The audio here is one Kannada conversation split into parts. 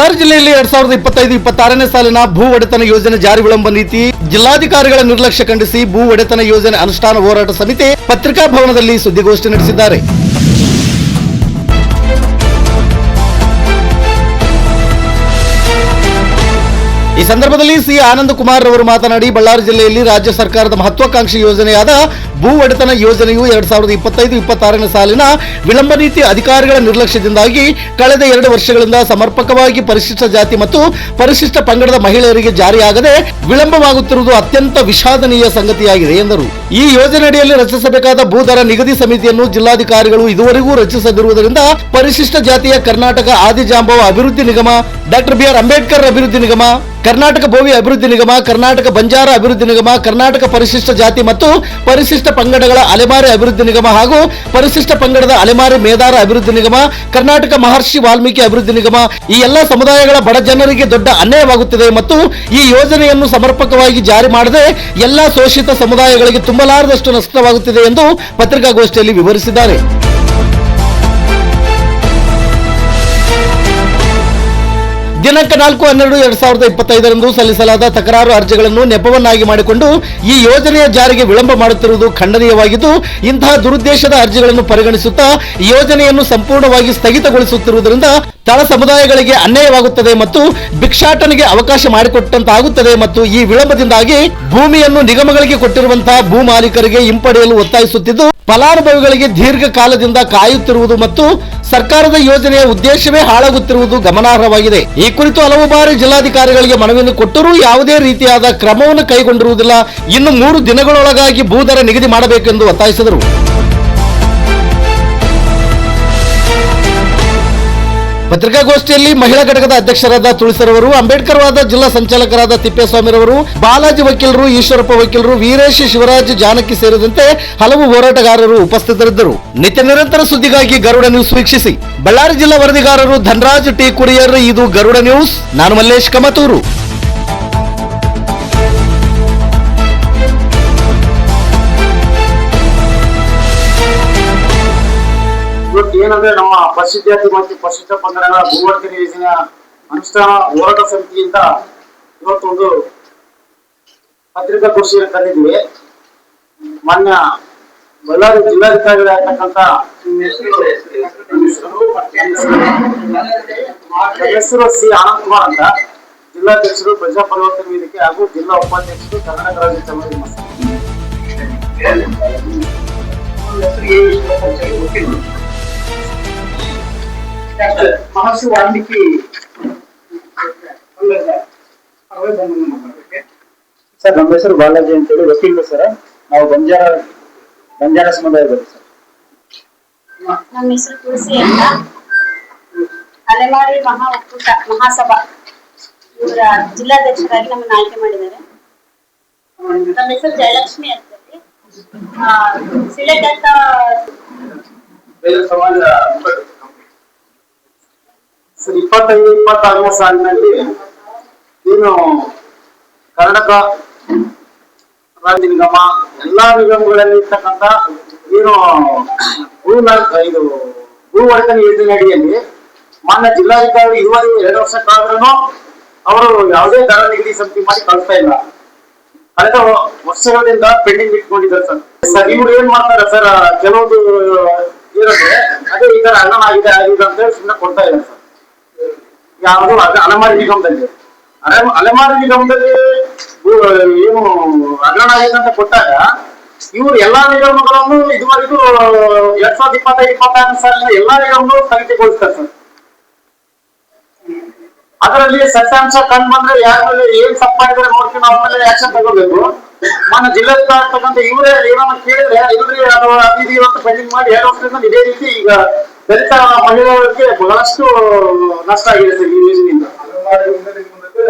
ಬಳ್ಳಾರಿ ಜಿಲ್ಲೆಯಲ್ಲಿ 2025-26ನೇ ಸಾಲಿನ ಭೂ ಒಡೆತನ ಯೋಜನೆ ಜಾರಿ ವಿಳಂಬ ನೀತಿ, ಜಿಲ್ಲಾಧಿಕಾರಿಗಳ ನಿರ್ಲಕ್ಷ್ಯ ಖಂಡಿಸಿ ಭೂ ಒಡೆತನ ಯೋಜನೆ ಅನುಷ್ಠಾನ ಹೋರಾಟ ಸಮಿತಿ ಪತ್ರಿಕಾ ಭವನದಲ್ಲಿ ಸುದ್ದಿಗೋಷ್ಠಿ ನಡೆಸಿದ್ದಾರೆ. ಈ ಸಂದರ್ಭದಲ್ಲಿ ಸಿ ಆನಂದ ಕುಮಾರ್ ಅವರು ಮಾತನಾಡಿ, ಬಳ್ಳಾರಿ ಜಿಲ್ಲೆಯಲ್ಲಿ ರಾಜ್ಯ ಸರ್ಕಾರದ ಮಹತ್ವಾಕಾಂಕ್ಷಿ ಯೋಜನೆಯಾದ ಭೂ ಒಡೆತನ ಯೋಜನೆಯು 2025-26ನೇ ಸಾಲಿನ ವಿಳಂಬ ನೀತಿ ಅಧಿಕಾರಿಗಳ ನಿರ್ಲಕ್ಷ್ಯದಿಂದಾಗಿ ಕಳೆದ 2 ವರ್ಷಗಳಿಂದ ಸಮರ್ಪಕವಾಗಿ ಪರಿಶಿಷ್ಟ ಜಾತಿ ಮತ್ತು ಪರಿಶಿಷ್ಟ ಪಂಗಡದ ಮಹಿಳೆಯರಿಗೆ ಜಾರಿಯಾಗದೆ ವಿಳಂಬವಾಗುತ್ತಿರುವುದು ಅತ್ಯಂತ ವಿಷಾದನೀಯ ಸಂಗತಿಯಾಗಿದೆ ಎಂದರು. ಈ ಯೋಜನೆಯಡಿಯಲ್ಲಿ ರಚಿಸಬೇಕಾದ ಭೂದರ ನಿಗದಿ ಸಮಿತಿಯನ್ನು ಜಿಲ್ಲಾಧಿಕಾರಿಗಳು ಇದುವರೆಗೂ ರಚಿಸದಿರುವುದರಿಂದ ಪರಿಶಿಷ್ಟ ಜಾತಿಯ ಕರ್ನಾಟಕ ಆದಿಜಾಂಬವ ಅಭಿವೃದ್ಧಿ ನಿಗಮ, ಡಾಕ್ಟರ್ ಬಿ ಆರ್ ಅಂಬೇಡ್ಕರ್ ಅಭಿವೃದ್ಧಿ ನಿಗಮ, ಕರ್ನಾಟಕ ಭೋವಿ ಅಭಿವೃದ್ಧಿ ನಿಗಮ, ಕರ್ನಾಟಕ ಬಂಜಾರ ಅಭಿವೃದ್ಧಿ ನಿಗಮ, ಕರ್ನಾಟಕ ಪರಿಶಿಷ್ಟ ಜಾತಿ ಮತ್ತು ಪರಿಶಿಷ್ಟ ಪಂಗಡಗಳ ಅಲೆಮಾರಿ ಅಭಿವೃದ್ಧಿ ನಿಗಮ ಹಾಗೂ ಪರಿಶಿಷ್ಟ ಪಂಗಡದ ಅಲೆಮಾರಿ ಮೇದಾರ ಅಭಿವೃದ್ಧಿ ನಿಗಮ, ಕರ್ನಾಟಕ ಮಹರ್ಷಿ ವಾಲ್ಮೀಕಿ ಅಭಿವೃದ್ಧಿ ನಿಗಮ ಈ ಎಲ್ಲ ಸಮುದಾಯಗಳ ಬಡ ಜನರಿಗೆ ದೊಡ್ಡ ಅನ್ಯಾಯವಾಗುತ್ತಿದೆ ಮತ್ತು ಈ ಯೋಜನೆಯನ್ನು ಸಮರ್ಪಕವಾಗಿ ಜಾರಿ ಮಾಡದೆ ಎಲ್ಲಾ ಶೋಷಿತ ಸಮುದಾಯಗಳಿಗೆ ತುಂಬಲಾರದಷ್ಟು ನಷ್ಟವಾಗುತ್ತಿದೆ ಎಂದು ಪತ್ರಿಕಾಗೋಷ್ಠಿಯಲ್ಲಿ ವಿವರಿಸಿದ್ದಾರೆ. ದಿನಾಂಕ 4/12/2025ರಂದು ಸಲ್ಲಿಸಲಾದ ತಕರಾರು ಅರ್ಜಿಗಳನ್ನು ನೆಪವನ್ನಾಗಿ ಮಾಡಿಕೊಂಡು ಈ ಯೋಜನೆಯ ಜಾರಿಗೆ ವಿಳಂಬ ಮಾಡುತ್ತಿರುವುದು ಖಂಡನೀಯವಾಗಿದ್ದು, ಇಂತಹ ದುರುದ್ದೇಶದ ಅರ್ಜಿಗಳನ್ನು ಪರಿಗಣಿಸುತ್ತಾ ಯೋಜನೆಯನ್ನು ಸಂಪೂರ್ಣವಾಗಿ ಸ್ಥಗಿತಗೊಳಿಸುತ್ತಿರುವುದರಿಂದ ತಳ ಸಮುದಾಯಗಳಿಗೆ ಅನ್ಯಾಯವಾಗುತ್ತದೆ ಮತ್ತು ಭಿಕ್ಷಾಟನೆಗೆ ಅವಕಾಶ ಮಾಡಿಕೊಟ್ಟಂತಾಗುತ್ತದೆ ಮತ್ತು ಈ ವಿಳಂಬದಿಂದಾಗಿ ಭೂಮಿಯನ್ನು ನಿಗಮಗಳಿಗೆ ಕೊಟ್ಟಿರುವಂತಹ ಭೂ ಮಾಲೀಕರಿಗೆ ಹಿಂಪಡೆಯಲು ಒತ್ತಾಯಿಸುತ್ತಿದ್ದು, ಫಲಾನುಭವಿಗಳಿಗೆ ದೀರ್ಘಕಾಲದಿಂದ ಕಾಯುತ್ತಿರುವುದು ಮತ್ತು ಸರ್ಕಾರದ ಯೋಜನೆಯ ಉದ್ದೇಶವೇ ಹಾಳಾಗುತ್ತಿರುವುದು ಗಮನಾರ್ಹವಾಗಿದೆ. ಈ ಕುರಿತು ಹಲವು ಬಾರಿ ಜಿಲ್ಲಾಧಿಕಾರಿಗಳಿಗೆ ಮನವಿಯನ್ನು ಕೊಟ್ಟರೂ ಯಾವುದೇ ರೀತಿಯಾದ ಕ್ರಮವನ್ನು ಕೈಗೊಂಡಿರುವುದಿಲ್ಲ. ಇನ್ನು 3 ದಿನಗಳೊಳಗಾಗಿ ಭೂದರ ನಿಗದಿ ಮಾಡಬೇಕೆಂದು ಒತ್ತಾಯಿಸಿದರು. ಪತ್ರಿಕಾಗೋಷ್ಠಿಯಲ್ಲಿ ಮಹಿಳಾ ಘಟಕದ ಅಧ್ಯಕ್ಷರಾದ ತುಳಸಿರವರು, ಅಂಬೇಡ್ಕರ್ ವಾದ ಜಿಲ್ಲಾ ಸಂಚಾಲಕರಾದ ತಿಪ್ಪೇಸ್ವಾಮಿರವರು, ಬಾಲಾಜಿ ವಕೀಲರು, ಈಶ್ವರಪ್ಪ ವಕೀಲರು, ವೀರೇಶ್, ಶಿವರಾಜ್, ಜಾನಕಿ ಸೇರಿದಂತೆ ಹಲವು ಹೋರಾಟಗಾರರು ಉಪಸ್ಥಿತರಿದ್ದರು. ನಿತ್ಯ ನಿರಂತರ ಸುದ್ದಿಗಾಗಿ ಗರುಡ ನ್ಯೂಸ್ ವೀಕ್ಷಿಸಿ. ಬಳ್ಳಾರಿ ಜಿಲ್ಲಾ ವರದಿಗಾರರು ಧನರಾಜ್ ಟಿ ಕುರಿಯರ್. ಇದು ಗರುಡ ನ್ಯೂಸ್. ನಾನು ಮಲ್ಲೇಶ್ ಕಮತೂರು. ಇವತ್ತು ಏನಂದ್ರೆ ನಮ್ಮ ಪರಿಶಿಷ್ಟ ಜಾತಿ ಮತ್ತು ಪರಿಶಿಷ್ಟ ಪಂಗಡಗಳ ಭೂ ಒಡೆತನ ಯೋಜನೆಯ ಅನುಷ್ಠಾನ ಹೋರಾಟ ಸಮಿತಿಯಿಂದ ಇವತ್ತೊಂದು ಪತ್ರಿಕಾಗೋಷ್ಠಿಯನ್ನು ಕರೆದಿದ್ವಿ. ಮಾನ್ಯ ಬಳ್ಳಾರಿ ಜಿಲ್ಲಾಧಿಕಾರಿಗಳಾಗಿರ್ತಕ್ಕಂಥ ಹೆಸರು ಸಿ ಆನಂದ್ ಕುಮಾರ್ ಅಂತ, ಜಿಲ್ಲಾಧ್ಯಕ್ಷರು ಪ್ರಜಾ ಪರಿವರ್ತನೆ ವೇದಿಕೆ ಹಾಗೂ ಜಿಲ್ಲಾ ಉಪಾಧ್ಯಕ್ಷರು ಕರ್ನಾಟಕ ರಾಜ್ಯ ಸಮಿತಿ ಮಹರ್ಷಿ ವಾಲ್ಮೀಕಿ ಸರ್. ನಮ್ಮ ಹೆಸರು ಬಾಲಾಜಿ ಅಂತೇಳಿ ವಕೀಲರು ಸರ್. ನಾವು ಬಂಜಾರ ಸಮುದಾಯದಲ್ಲಿ ಸರ್. ನಮ್ಮ ಹೆಸರು ತುಳಸಿ ಅಂತ, ಅಲೆಮಾರಿ ಒಕ್ಕೂಟ ಮಹಾಸಭಾ ಇವರ ಜಿಲ್ಲಾಧ್ಯಕ್ಷರಾಗಿ ನಮ್ಮನ್ನು ಆಯ್ಕೆ ಮಾಡಿದ್ದಾರೆ. ನಮ್ಮ ಹೆಸರು ಜಯಲಕ್ಷ್ಮಿ ಅಂತ ಸಿಲೆಟ್ ಅಂತ ಸಮಾಜ 25-26ನೇ ಸಾಲಿನಲ್ಲಿ ಏನು ಕರ್ನಾಟಕ ರಾಜ್ಯ ನಿಗಮ ಎಲ್ಲಾ ನಿಗಮಗಳಲ್ಲಿ ಇರ್ತಕ್ಕಂಥ ಏನು ಭೂ ಒಡೆತನ ಯೋಜನೆ ಅಡಿಯಲ್ಲಿ ಮಾನ್ಯ ಜಿಲ್ಲಾಧಿಕಾರಿ ಇದುವರೆಗೂ 2 ವರ್ಷ ಕಾದ್ರೂ ಅವರು ಯಾವುದೇ ದರ ನಿಗದಿ ಸಮಿತಿ ಮಾಡಿ ಕಳಿಸ್ತಾ ಇಲ್ಲ. ಕಳೆದ ವರ್ಷಗಳಿಂದ ಪೆಂಡಿಂಗ್ ಇಟ್ಕೊಂಡಿದ್ದಾರೆ ಸರ್. ಇವ್ರು ಏನ್ ಮಾಡ್ತಾರೆ ಸರ್, ಕೆಲವೊಂದು ಇರುತ್ತೆ ಅದೇ ಈ ತರ ಹಗರಣ ಆಗಿದೆ ಅಂತ ಹೇಳಿ ಸುಮ್ಮನೆ ಕೊಡ್ತಾ ಇದ್ದಾರೆ ಸರ್. ಯಾವುದು ಅಲೆಮಾರಿ ನಿಗಮದಲ್ಲಿ ಏನು ಹಗರಣ ಆಗಿದೆ ಅಂತ ಕೊಟ್ಟಾಗ ಇವರು ಎಲ್ಲಾ ನಿಗಮಗಳನ್ನು ಇದುವರೆಗೂ 2025-26ನೇ ಸಾಲಿನ ಎಲ್ಲಾ ನಿಗಮಗಳು ಸ್ಥಗಿತಗೊಳಿಸ್ತಾರೆ ಸರ್. ಅದರಲ್ಲಿ ಸತ್ಯಾಂಶ ಕಂಡು ಬಂದ್ರೆ ಯಾರ ಮೇಲೆ ಏನ್ ತಪ್ಪಾಗಿದ್ರೆ ನೋಡ್ಕೊಂಡು ಅವ್ರ ಮೇಲೆ ಆಕ್ಷನ್ ತಗೋಬೇಕು. ಮಾನ್ಯ ಜಿಲ್ಲಾಧಿಕಾರಿ ಇವರೇ ಏನನ್ನ ಕೇಳಿದ್ರೆ ಇಲ್ರಿ ಅದು ಅದಿದೆ ಅಂತ ಪೆಂಡಿಂಗ್ ಮಾಡಿ 2 ವರ್ಷದಿಂದ ಇದೇ ರೀತಿ ಈಗ ದಲಿತ ಮಹಿಳೆಯರಿಗೆ ಬಹಳಷ್ಟು ನಷ್ಟ ಆಗಿದೆ ಸರ್ ಈ ಯೋಜನೆಯಿಂದ.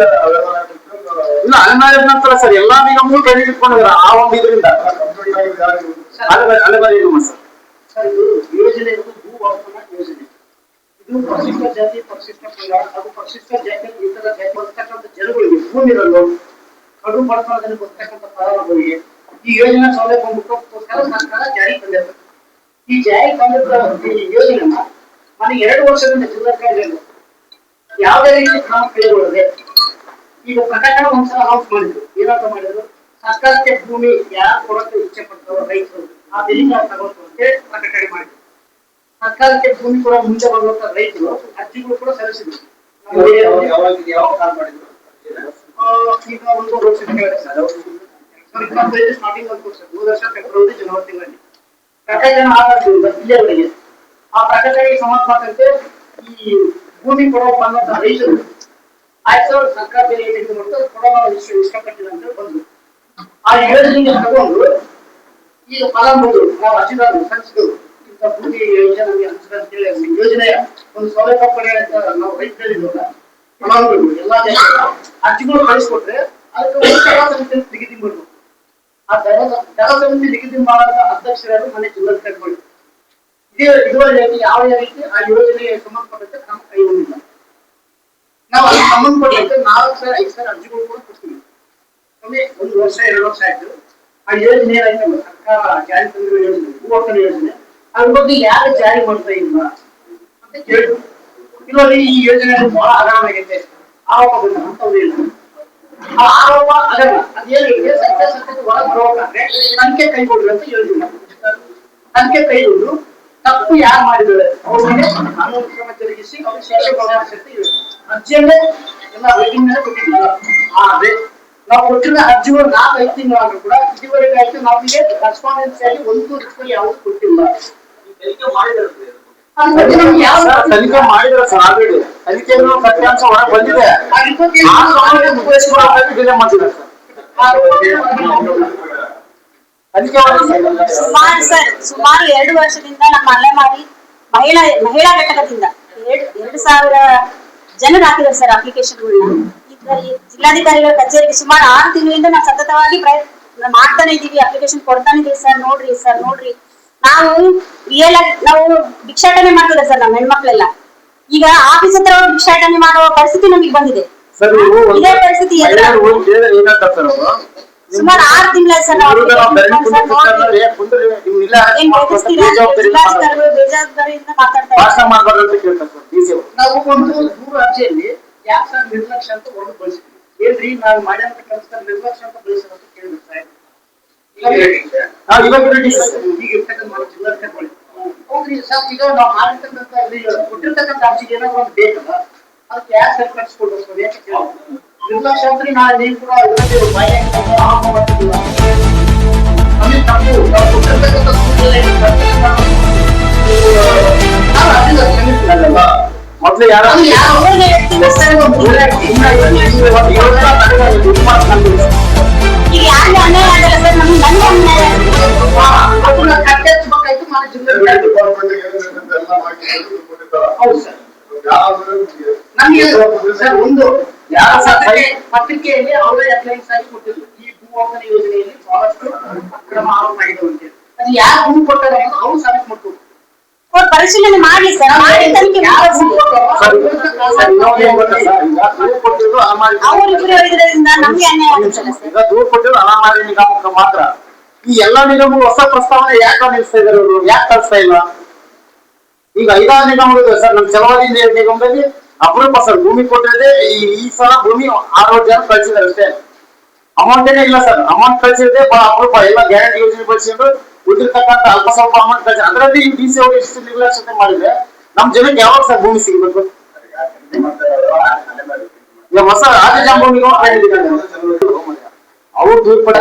ಇಲ್ಲ ಅಲೆಮಾರಿ ನಂತರ ಸರ್ ಎಲ್ಲಾ ನಿಗಮಗಳು ಪೆಂಡಿಂಗ್ ಇಟ್ಕೊಂಡಿದ್ದಾರೆ ಆ ಒಂದು ಇದರಿಂದ ಅಲೆಮಾರಿ ನಿಗಮ ಸರ್. ಯೋಜನೆ ಭೂ ಒಡೆತನ ಯೋಜನೆ ಇದು ಪರಿಶಿಷ್ಟ ಜಾತಿ, ಪರಿಶಿಷ್ಟ ಪಂಗಡ ಹಾಗೂ ಪರಿಶಿಷ್ಟ ಜಾತಿ ಇತರ ಬರ್ತಕ್ಕಂಥ ಜನಗಳಿಗೆ ಭೂಮಿರಲು ಕಡು ಬಡತನದಲ್ಲಿ ಬರ್ತಕ್ಕಂಥ ಫಲಾನುಭವಿಗೆ ಈ ಯೋಜನೆ ಸೌಲಭ್ಯ ಮುಖಕ್ಕೋಸ್ಕರ ಸರ್ಕಾರ ಜಾರಿ ತಂದಿದೆ. ಈ ಜಾರಿ ತಂದಿದ್ದ ಈ ಯೋಜನೆನ 2 ವರ್ಷದಿಂದ ಜಿಲ್ಲಾಧಿಕಾರಿಗಳು ಯಾವುದೇ ರೀತಿ ಕ್ರಮ ಕೈಗೊಳ್ಳದೆ ಈಗ ಪ್ರಕಟಣೆ ಒಂದ್ಸಲ ಅನೌನ್ಸ್ ಮಾಡಿದ್ರು, ಏನಂತ ಮಾಡಿದ್ರು, ಸರ್ಕಾರಕ್ಕೆ ಭೂಮಿ ಯಾರು ಕೊಡಕ್ಕೆ ಇಚ್ಛೆ ಪಡ್ತಾರೋ ರೈತರು ಆ ಬೆಲೆ ನಾವು ತಗೋತು ಅಂತ ಪ್ರಕಟಣೆ ಮಾಡಿದ್ರು. ಸರ್ಕಾರಕ್ಕೆ ಭೂಮಿ ಕೂಡ ಮುಂದೆ ಬರುವಂತ ರೈತರು ಅರ್ಜಿಗಳು ಕೂಡ ಸಲ್ಲಿಸಿದ್ರು. ಯಾವ ಕಾಲ್ ಮಾಡಿದ್ರು? ಈಗ ಒಂದು ವರ್ಷ ಸ್ಟಾರ್ಟಿಂಗ್ ಒಂದು ವರ್ಷ 2 ವರ್ಷ ಫೆಬ್ರವರಿ ಜನವರಿ ತಿಂಗಳಲ್ಲಿ ಪ್ರಕಟಣೆ ಆಧಾರದಿಂದ ಇಲ್ಲಿಯವರೆಗೆ ಆ ಪ್ರಕಟಣೆಗೆ ಸಂಬಂಧಪಟ್ಟಂತೆ ಈ ಭೂಮಿ ಕೊಡೋ ಬಂದಂತ ರೈತರು ಆಯ್ತು ಸರ್ಕಾರ ಬೆಲೆ ಏನಿದೆ ಮತ್ತು ಕೊಡೋ ಇಷ್ಟಪಟ್ಟಿಲ್ಲ ಅಂತ ಬಂದ್ರು. ಆ ಯೋಜನೆಗೆ ತಗೊಂಡು ಈಗ ಫಲಾನುಭವಿಗಳು ನಾವು ಅರ್ಜಿದಾರರು ಸಂಸ್ಥೆಗಳು ಇಂಥ ಭೂಮಿ ಯೋಜನೆ ನಮಗೆ ಹಂಚಿದೆ ಅಂತ ಹೇಳಿ ಯೋಜನೆಯ ಒಂದು ಸೌಲಭ್ಯ ಪಡೆಯುವಂತ ನಾವು ರೈತರಿದ್ದಲ್ಲ ಫಲಾನುಭವಿಗಳು ಎಲ್ಲಾ ಅರ್ಜಿಗಳು ಕಳಿಸ್ಕೊಟ್ರೆ ಅದಕ್ಕೆ ಒಂದು ದರ ಸಮಿತಿ ನಿಗದಿ ಮಾಡ್ಬೇಕು. ಆ ದರ ಸಮಿತಿ ನಿಗದಿ ಮಾಡುವಂತ ಅಧ್ಯಕ್ಷರಾದ್ರು ಮನೆ ಜಿಲ್ಲಾಧಿಕಾರಿಗಳು ಇದುವರೆಗೆ ಯಾವುದೇ ರೀತಿ ಆ ಯೋಜನೆಗೆ ಸಂಬಂಧಪಟ್ಟಂತೆ ಕ್ರಮ ಕೈಗೊಂಡಿಲ್ಲ. ನಾವು ಅದಕ್ಕೆ ಸಂಬಂಧಪಟ್ಟಂತೆ 4,000-5,000 ಅರ್ಜಿಗಳು ಕೂಡ ಕೊಡ್ತೀವಿ. ಒಮ್ಮೆ 1 ವರ್ಷ 2 ವರ್ಷ ಆಯ್ತು. ಆ ಯೋಜನೆ ಏನಾಯ್ತು ಸರ್ಕಾರ ಜಾರಿ ತಂದಿರೋ ಯೋಜನೆ ಭೂ ಒಕ್ಕಣೆ ಯೋಜನೆ ಅದ್ರ ಬಗ್ಗೆ ಯಾರು ಜಾರಿ ಮಾಡ್ತಾ ಇಲ್ಲ ಅಂತ ಕೇಳಿದ್ರು. ಇಲ್ಲಲ್ಲಿ ಈ ಯೋಜನೆ ಬಹಳ ಹಗರಣ ಆಗೈತೆ ಆರೋಪ ಬಂದ ಅಂತವ್ರು ಹೇಳಿದ್ರು. ಆ ಆರೋಪ ಹಗರಣ ಅದೇನಿದೆ ಸತ್ಯಾಸತ್ಯತೆ ಹೊರಗೆ ಬರಬೇಕಾದ್ರೆ ತನಿಖೆ ಕೈಗೊಳ್ಳಿ ಅಂತ ಯೋಜನೆ ತನಿಖೆ ಕೈಗೊಂಡು ತಪ್ಪು ಯಾರು ಮಾಡಿದ್ದಾರೆ ಅವ್ರಿಗೆ ಕಾನೂನು ಕ್ರಮ ಜರುಗಿಸಿ ಅವ್ರಿಗೆ ಶಿಕ್ಷೆ ಕೊಡಬೇಕು. ಅರ್ಜಿಯಲ್ಲೇ ಎಲ್ಲ ವೇಟಿಂಗ್ ಮೇಲೆ ಕೊಟ್ಟಿಲ್ಲ. ಆದ್ರೆ ನಾವು ಕೊಟ್ಟಿರೋ ಅರ್ಜಿಗಳು 4-5 ತಿಂಗಳಾದ್ರೂ ಕೂಡ ಇದುವರೆಗೆ ಆಯ್ತು ನಮಗೆ ರೆಸ್ಪಾನ್ಸ್ ಆಗಿ ಒಂದು ರಿಪ್ಲೈ ಯಾವುದು ಕೊಟ್ಟಿಲ್ಲ. ತನಿಖೆ ಮಾಡಿದ್ರೆ ಸರ್ ಆಲ್ರೆಡಿ ತನಿಖೆಯನ್ನು ಸತ್ಯಾಂಶ ಹೊರಗೆ ಬಂದಿದೆ. ಡಿಲೇ ಮಾಡ್ತಿದ್ದಾರೆ ಸರ್. ಸುಮಾರು 2 ವರ್ಷದಿಂದ ನಮ್ಮ ಅಲೆಮಾರಿ ಮಹಿಳಾ ಘಟಕದಿಂದ 2,000 ಜನರು ಹಾಕಿದ್ದಾರೆ ಸರ್ ಅಪ್ಲಿಕೇಶನ್ಗಳನ್ನ. ಈ ಜಿಲ್ಲಾಧಿಕಾರಿಗಳ ಕಚೇರಿಗೆ ಸುಮಾರು 6 ತಿಂಗಳಿಂದ ನಾವು ಸತತವಾಗಿ ಪ್ರಯತ್ನ ಮಾಡ್ತಾನೆ ಇದೀವಿ, ಅಪ್ಲಿಕೇಶನ್ ಕೊಡ್ತಾನೆ ಇದೀವಿ ಸರ್. ನೋಡ್ರಿ ನಾವು ರಿಯಲ್ ಆಗಿ ನಾವು ಭಿಕ್ಷಾಟನೆ ಮಾಡ್ತಿದ್ದೆ ಸರ್ ನಮ್ಮ ಹೆಣ್ಮಕ್ಳೆಲ್ಲ. ಈಗ ಆಫೀಸ್ ಹತ್ರ ಭಿಕ್ಷಾಟನೆ ಮಾಡುವ ಪರಿಸ್ಥಿತಿ ನಮಗೆ ಬಂದಿದೆ. ಇದೇ ಪರಿಸ್ಥಿತಿ ಸುಮಾರು 6 ತಿಂಗಳ ಸರ್. ಜಿಲ್ಲಾಧಿಕಾರಿಗಳು ಬೇಜವಾಬ್ದಾರಿಯಿಂದ ಮಾತಾಡ್ತಾರೆ. ನಾವು ಒಂದು ದೂರ ಅರ್ಜಿಯಲ್ಲಿ ಯಾಕೆ ಸರ್ ನಿರ್ಲಕ್ಷ್ಯ ಅಂತ ಹೊರಗೆ ಬಳಸ್ತೀವಿ ಏನ್ರಿ ನಾವು ಮಾಡಿದಂತ ಕೆಲಸ ನಿರ್ಲಕ್ಷ್ಯ ಅಂತ ಬಳಸಿದ ಅಂತ ಕೇಳಿದ್ರು ಸಾಹೇಬ್. ಈಗ ಇರ್ತಕ್ಕಂಥ ಜಿಲ್ಲಾಧಿಕಾರಿಗಳು ಹೌದ್ರಿ ಸರ್, ಈಗ ನಾವು ಮಾಡಿರ್ತಕ್ಕಂಥ ಕೊಟ್ಟಿರ್ತಕ್ಕಂಥ ಅರ್ಜಿಗೆ ಏನಾದ್ರು ಒಂದು ಬೇಕಲ್ಲ ಅದಕ್ಕೆ ಯಾಕೆ ಸರ್ ಕಟ್ಸ್ಕೊಡ್ಬೇಕು ಯಾಕೆ ಕೇಳಿ ನಿರ್ಲಕ್ಷ್ಯ ಅಂದ್ರೆ ನೀವು ಕೂಡ ಇದರಲ್ಲಿ ಆರೋಪ ಮಾಡ್ತಿಲ್ಲ. ನಮಗೆ ತಪ್ಪು ನಾವು ಕೊಟ್ಟಿರ್ತಕ್ಕಂಥ ಮೊದ್ಲು ಯಾರು ಈಗ ಯಾರಿಗೂ ಅನ್ಯಾಯ ಆಗಲ್ಲ ಸರ್, ನಮ್ಗೆ ನಂಗೆ ಅನ್ಯಾಯ ಹೌದು ಸರ್. ನಮಗೆ ಸರ್ ಒಂದು ಪತ್ರಿಕೆಯಲ್ಲಿ ಅವರೇ ಅಪ್ಲೈನ್ಸ್ ಆಗಿ ಕೊಟ್ಟಿದ್ರು ಈ ಭೂ ಒಕ್ಕಣೆ ಯೋಜನೆಯಲ್ಲಿ ಬಹಳಷ್ಟು ಅಕ್ರಮ ಆರೋಪ ಆಗಿದೆ ಅಂತೇಳಿ. ಅದು ಯಾರು ಭೂಮಿ ಕೊಟ್ಟಾರೆ ಅಂತ ಅವ್ರು ಸಬ್ಮಿಟ್ ಮಾಡ್ತಾರೆ. ಪರಿಶೀಲನೆ ಮಾಡಿ ಸರ್, ಮಾಡಿ ತನಿಖೆ ಅವರಿಬ್ಬರು ಇದರಿಂದ ನಮ್ಗೆ ಅನ್ಯಾಯ ಆಗುತ್ತಲ್ಲ ಸರ್. ಈಗ ದೂರು ಕೊಟ್ಟಿದ್ದು ಅನಾಮಾರಿ ನಿಗಮಕ್ಕೆ ಮಾತ್ರ. ಈ ಎಲ್ಲಾ ನಿಗಮಗಳು ಹೊಸ ಪ್ರಸ್ತಾವನೆ ಯಾಕೆ ನಿಲ್ಲಿಸ್ತಾ ಇದಾರೆ ಅವರು, ಯಾಕೆ ಕಳಿಸ್ತಾ ಇಲ್ಲ? ಈಗ 5 ನಿಗಮಗಳು ಸರ್. ನಮ್ಮ ಚಲವಾದಿ ನಿಗಮದಲ್ಲಿ ಅಪರೂಪ ಸರ್ ಭೂಮಿ ಕೊಟ್ಟಿದೆ. ಈ ಸಲ ಭೂಮಿ 6 ಜನ ಕಳಿಸಿದಾರೆ ಅಷ್ಟೇ. ಅಮೌಂಟ್ ಏನೇ ಇಲ್ಲ ಸರ್. ಅಮೌಂಟ್ ಕಳಿಸಿದ್ರೆ ಬಹಳ ಅಪರೂಪ. ಎಲ್ಲ ಗ್ಯಾರಂಟಿ ಯೋಜನೆ ಬಳಸಿಕೊಂಡು ಉಳಿದಿರ್ತಕ್ಕಂಥ ಅಲ್ಪ ಸ್ವಲ್ಪ ಅಮೌಂಟ್ ಕಳಿಸಿ ಅದರಲ್ಲಿ DC ಅವರು ಎಷ್ಟು ನಿರ್ಲಕ್ಷ್ಯತೆ ಮಾಡಿದ್ರೆ ನಮ್ ಜನಕ್ಕೆ ಯಾವಾಗ ಸರ್ ಭೂಮಿ ಸಿಗಬೇಕು? ಹೊಸ ರಾಜ ಜಾಂಬೂನಿಗೂ ಅವ್ರು ದೂರ ಪಡ